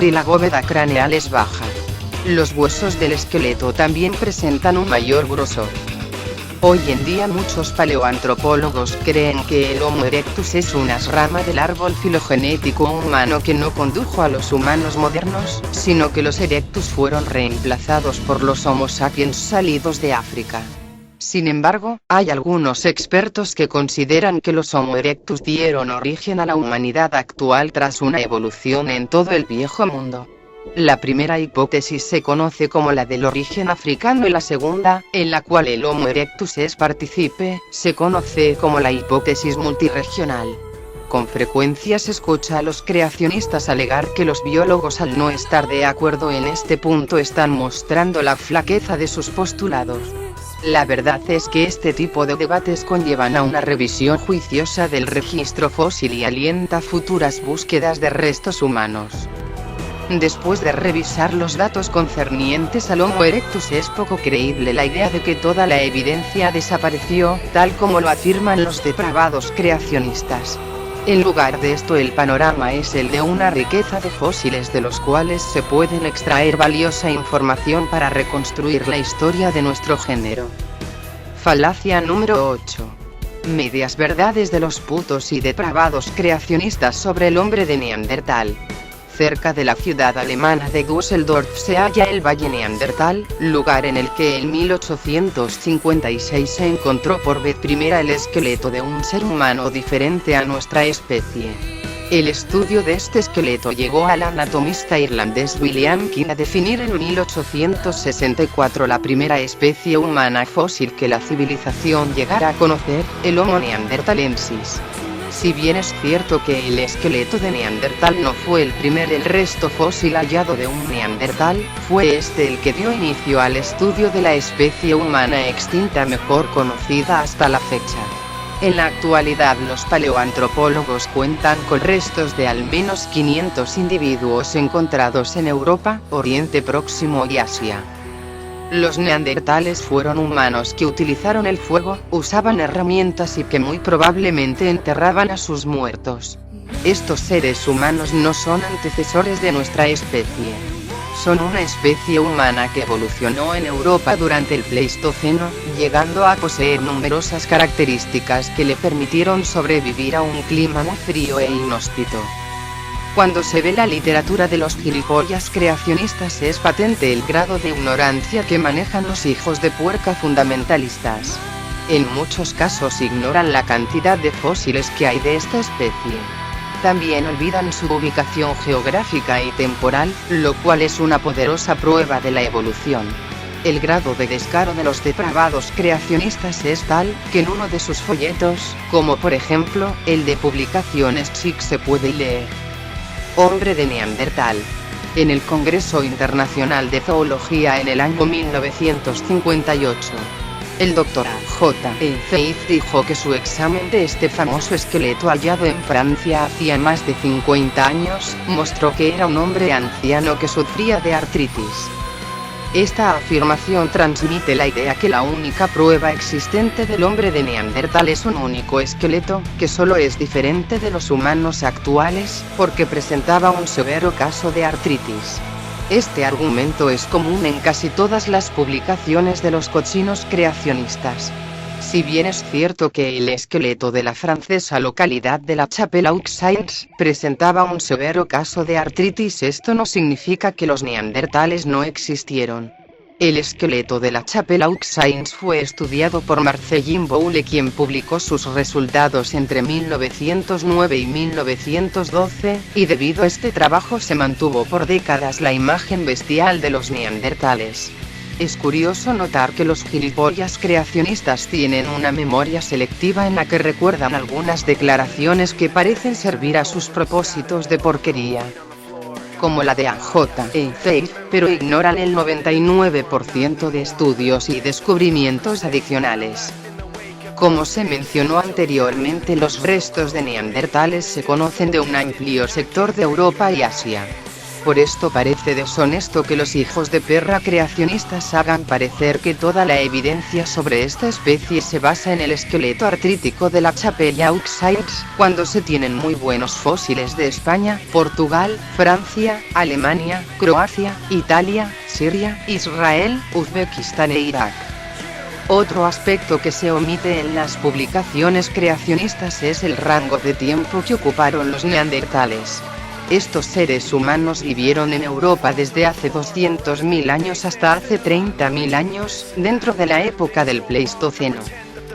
y la bóveda craneal es baja. Los huesos del esqueleto también presentan un mayor grosor. Hoy en día muchos paleoantropólogos creen que el Homo erectus es una rama del árbol filogenético humano que no condujo a los humanos modernos, sino que los erectus fueron reemplazados por los Homo sapiens salidos de África. Sin embargo, hay algunos expertos que consideran que los Homo erectus dieron origen a la humanidad actual tras una evolución en todo el viejo mundo. La primera hipótesis se conoce como la del origen africano y la segunda, en la cual el Homo erectus es partícipe, se conoce como la hipótesis multiregional. Con frecuencia se escucha a los creacionistas alegar que los biólogos, al no estar de acuerdo en este punto, están mostrando la flaqueza de sus postulados. La verdad es que este tipo de debates conllevan a una revisión juiciosa del registro fósil y alienta futuras búsquedas de restos humanos. Después de revisar los datos concernientes al Homo erectus, es poco creíble la idea de que toda la evidencia desapareció, tal como lo afirman los depravados creacionistas. En lugar de esto, el panorama es el de una riqueza de fósiles de los cuales se pueden extraer valiosa información para reconstruir la historia de nuestro género. Falacia número 8. Medias verdades de los putos y depravados creacionistas sobre el hombre de Neandertal. Cerca de la ciudad alemana de Düsseldorf se halla el Valle Neandertal, lugar en el que en 1856 se encontró por vez primera el esqueleto de un ser humano diferente a nuestra especie. El estudio de este esqueleto llevó al anatomista irlandés William King a definir en 1864 la primera especie humana fósil que la civilización llegara a conocer, el Homo neanderthalensis. Si bien es cierto que el esqueleto de Neandertal no fue el primer resto fósil hallado de un Neandertal, fue este el que dio inicio al estudio de la especie humana extinta mejor conocida hasta la fecha. En la actualidad los paleoantropólogos cuentan con restos de al menos 500 individuos encontrados en Europa, Oriente Próximo y Asia. Los neandertales fueron humanos que utilizaron el fuego, usaban herramientas y que muy probablemente enterraban a sus muertos. Estos seres humanos no son antecesores de nuestra especie. Son una especie humana que evolucionó en Europa durante el Pleistoceno, llegando a poseer numerosas características que le permitieron sobrevivir a un clima muy frío e inhóspito. Cuando se ve la literatura de los gilipollas creacionistas es patente el grado de ignorancia que manejan los hijos de puerca fundamentalistas. En muchos casos ignoran la cantidad de fósiles que hay de esta especie. También olvidan su ubicación geográfica y temporal, lo cual es una poderosa prueba de la evolución. El grado de descaro de los depravados creacionistas es tal, que en uno de sus folletos, como por ejemplo, el de Publicaciones Chic, se puede leer: Hombre de Neandertal. En el Congreso Internacional de Zoología en el año 1958. El Dr. J. E. Faith dijo que su examen de este famoso esqueleto hallado en Francia hacía más de 50 años, mostró que era un hombre anciano que sufría de artritis. Esta afirmación transmite la idea que la única prueba existente del hombre de Neandertal es un único esqueleto, que solo es diferente de los humanos actuales, porque presentaba un severo caso de artritis. Este argumento es común en casi todas las publicaciones de los cochinos creacionistas. Si bien es cierto que el esqueleto de la francesa localidad de La Chapelle-aux-Saints presentaba un severo caso de artritis, esto no significa que los neandertales no existieron. El esqueleto de La Chapelle-aux-Saints fue estudiado por Marcellin Boule, quien publicó sus resultados entre 1909 y 1912, y debido a este trabajo se mantuvo por décadas la imagen bestial de los neandertales. Es curioso notar que los gilipollas creacionistas tienen una memoria selectiva en la que recuerdan algunas declaraciones que parecen servir a sus propósitos de porquería, como la de A.J. E. Faith, pero ignoran el 99% de estudios y descubrimientos adicionales. Como se mencionó anteriormente, los restos de neandertales se conocen de un amplio sector de Europa y Asia. Por esto parece deshonesto que los hijos de perra creacionistas hagan parecer que toda la evidencia sobre esta especie se basa en el esqueleto artrítico de la Chapelle aux Saints, cuando se tienen muy buenos fósiles de España, Portugal, Francia, Alemania, Croacia, Italia, Siria, Israel, Uzbekistán e Irak. Otro aspecto que se omite en las publicaciones creacionistas es el rango de tiempo que ocuparon los neandertales. Estos seres humanos vivieron en Europa desde hace 200.000 años hasta hace 30.000 años, dentro de la época del Pleistoceno.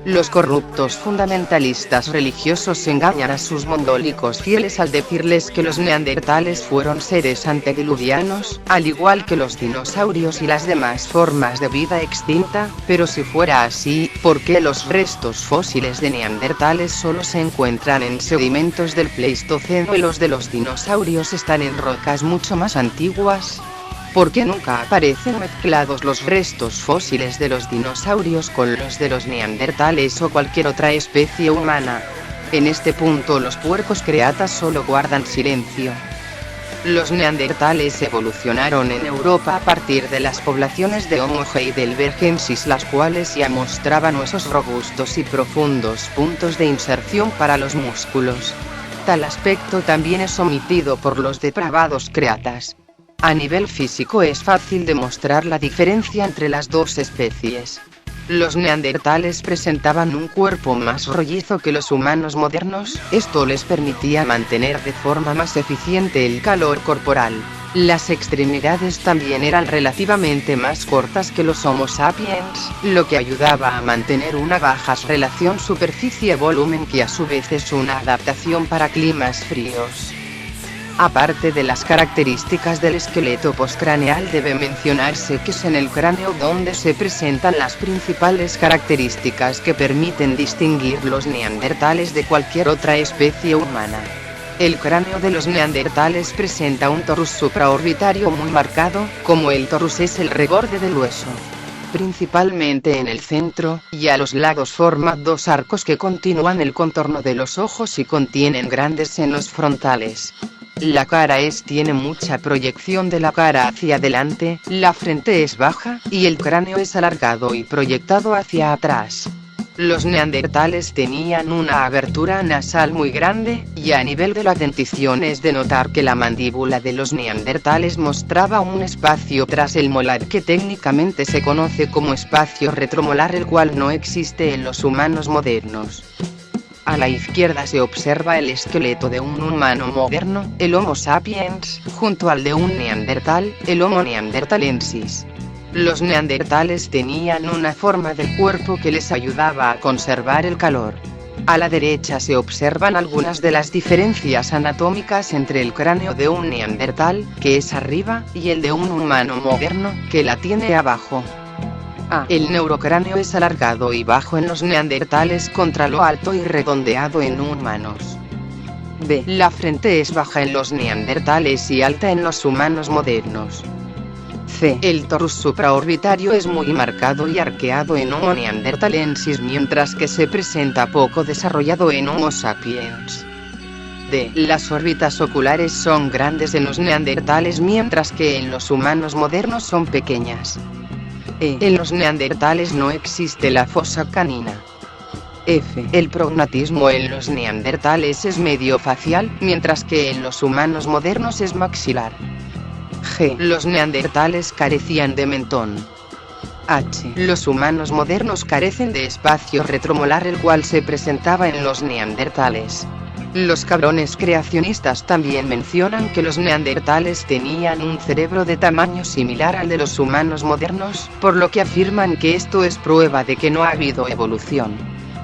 Los corruptos fundamentalistas religiosos engañan a sus mongolicos fieles al decirles que los neandertales fueron seres antediluvianos, al igual que los dinosaurios y las demás formas de vida extinta, pero si fuera así, ¿por qué los restos fósiles de neandertales solo se encuentran en sedimentos del Pleistoceno y los de los dinosaurios están en rocas mucho más antiguas? ¿Por qué nunca aparecen mezclados los restos fósiles de los dinosaurios con los de los neandertales o cualquier otra especie humana? En este punto los puercos creatas solo guardan silencio. Los neandertales evolucionaron en Europa a partir de las poblaciones de Homo heidelbergensis, las cuales ya mostraban huesos robustos y profundos puntos de inserción para los músculos. Tal aspecto también es omitido por los depravados creatas. A nivel físico es fácil demostrar la diferencia entre las dos especies. Los neandertales presentaban un cuerpo más rollizo que los humanos modernos, esto les permitía mantener de forma más eficiente el calor corporal. Las extremidades también eran relativamente más cortas que los Homo sapiens, lo que ayudaba a mantener una baja relación superficie-volumen, que a su vez es una adaptación para climas fríos. Aparte de las características del esqueleto postcraneal, debe mencionarse que es en el cráneo donde se presentan las principales características que permiten distinguir los neandertales de cualquier otra especie humana. El cráneo de los neandertales presenta un torus supraorbitario muy marcado, como el torus es el reborde del hueso. Principalmente en el centro, y a los lados forma dos arcos que continúan el contorno de los ojos y contienen grandes senos frontales. La cara tiene mucha proyección de la cara hacia adelante, la frente es baja, y el cráneo es alargado y proyectado hacia atrás. Los neandertales tenían una abertura nasal muy grande, y a nivel de la dentición es de notar que la mandíbula de los neandertales mostraba un espacio tras el molar que técnicamente se conoce como espacio retromolar, el cual no existe en los humanos modernos. A la izquierda se observa el esqueleto de un humano moderno, el Homo sapiens, junto al de un neandertal, el Homo neanderthalensis. Los neandertales tenían una forma del cuerpo que les ayudaba a conservar el calor. A la derecha se observan algunas de las diferencias anatómicas entre el cráneo de un neandertal, que es arriba, y el de un humano moderno, que la tiene abajo. A. El neurocráneo es alargado y bajo en los neandertales contra lo alto y redondeado en humanos. B. La frente es baja en los neandertales y alta en los humanos modernos. C. El torus supraorbitario es muy marcado y arqueado en Homo neanderthalensis, mientras que se presenta poco desarrollado en Homo sapiens. D. Las órbitas oculares son grandes en los neandertales, mientras que en los humanos modernos son pequeñas. E. En los neandertales no existe la fosa canina. F. El prognatismo en los neandertales es medio facial, mientras que en los humanos modernos es maxilar. G. Los neandertales carecían de mentón. H. Los humanos modernos carecen de espacio retromolar, el cual se presentaba en los neandertales. Los cabrones creacionistas también mencionan que los neandertales tenían un cerebro de tamaño similar al de los humanos modernos, por lo que afirman que esto es prueba de que no ha habido evolución.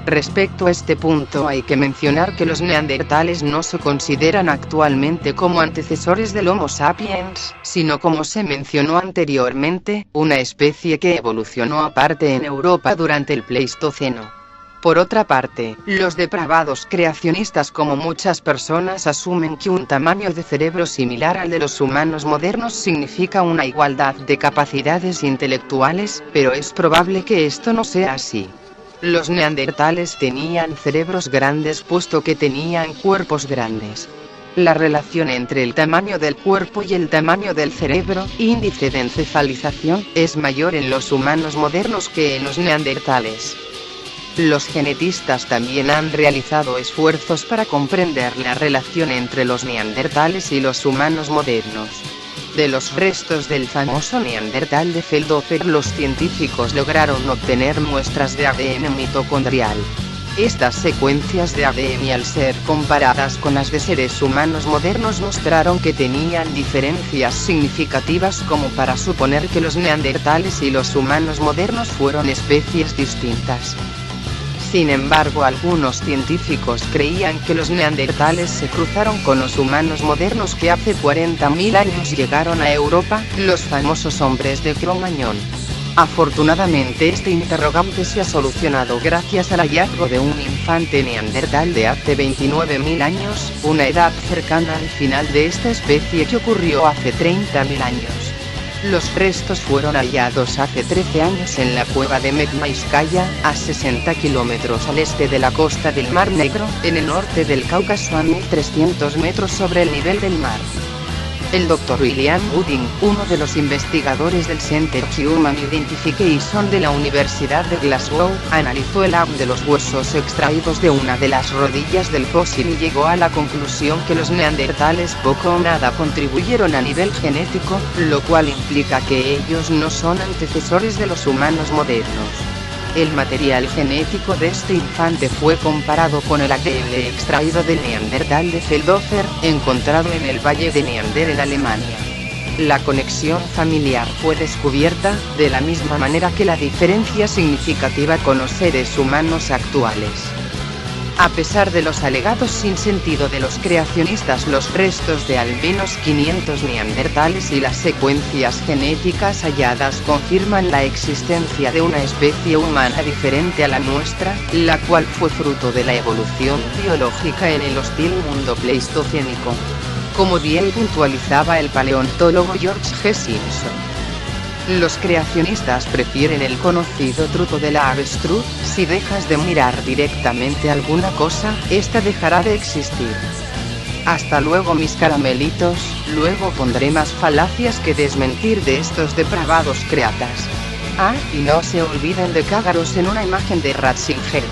Respecto a este punto hay que mencionar que los neandertales no se consideran actualmente como antecesores del Homo sapiens, sino, como se mencionó anteriormente, una especie que evolucionó aparte en Europa durante el Pleistoceno. Por otra parte, los depravados creacionistas, como muchas personas, asumen que un tamaño de cerebro similar al de los humanos modernos significa una igualdad de capacidades intelectuales, pero es probable que esto no sea así. Los neandertales tenían cerebros grandes puesto que tenían cuerpos grandes. La relación entre el tamaño del cuerpo y el tamaño del cerebro, índice de encefalización, es mayor en los humanos modernos que en los neandertales. Los genetistas también han realizado esfuerzos para comprender la relación entre los neandertales y los humanos modernos. De los restos del famoso neandertal de Feldhofer, los científicos lograron obtener muestras de ADN mitocondrial. Estas secuencias de ADN, al ser comparadas con las de seres humanos modernos, mostraron que tenían diferencias significativas como para suponer que los neandertales y los humanos modernos fueron especies distintas. Sin embargo, algunos científicos creían que los neandertales se cruzaron con los humanos modernos que hace 40.000 años llegaron a Europa, los famosos hombres de Cro-Magnon. Afortunadamente, este interrogante se ha solucionado gracias al hallazgo de un infante neandertal de hace 29.000 años, una edad cercana al final de esta especie que ocurrió hace 30.000 años. Los restos fueron hallados hace 13 años en la cueva de Medmaïskaya, a 60 kilómetros al este de la costa del Mar Negro, en el norte del Cáucaso, a 1.300 metros sobre el nivel del mar. El Dr. William Gooding, uno de los investigadores del Center Human Identification de la Universidad de Glasgow, analizó el ADN de los huesos extraídos de una de las rodillas del fósil y llegó a la conclusión que los neandertales poco o nada contribuyeron a nivel genético, lo cual implica que ellos no son antecesores de los humanos modernos. El material genético de este infante fue comparado con el ADN extraído del neandertal de Feldhofer, encontrado en el Valle de Neander en Alemania. La conexión familiar fue descubierta, de la misma manera que la diferencia significativa con los seres humanos actuales. A pesar de los alegados sinsentido de los creacionistas, los restos de al menos 500 neandertales y las secuencias genéticas halladas confirman la existencia de una especie humana diferente a la nuestra, la cual fue fruto de la evolución biológica en el hostil mundo pleistocénico. Como bien puntualizaba el paleontólogo George G. Simpson, los creacionistas prefieren el conocido truco de la avestruz: si dejas de mirar directamente alguna cosa, esta dejará de existir. Hasta luego, mis caramelitos, luego pondré más falacias que desmentir de estos depravados creatas. Ah, y no se olviden de cagaros en una imagen de Ratzinger.